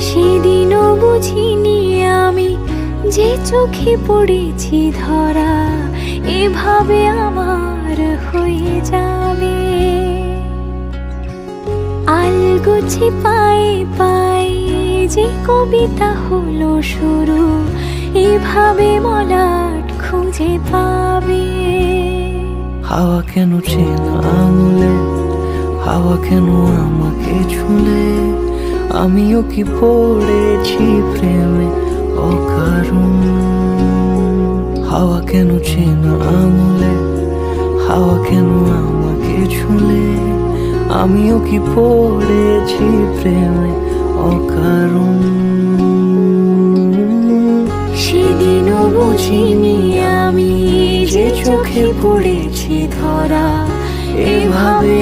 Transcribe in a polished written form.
সেদিনও বুঝিনি আমি যে চোখে পড়েছি ধরা এভাবে আমার হয়ে যাবে। আলগোছে পায়ে পায়ে যে কবিতা হলো শুরু এভাবে মলাট খুঁজে পাবে। হাওয়া কেন চেনা আঙুলে, হাওয়া কেন আমাকে ছুলে, আমিও কি পড়েছি প্রেমে অকারণ। হাওয়া কেন চেনা আঙুলে, হাওয়া কেন আমাকে ছুলে, আমিও কি পড়েছি প্রেমে অকারণ। সেদিনও বুঝিনি আমি যে চোখে পড়েছি ধরা এভাবে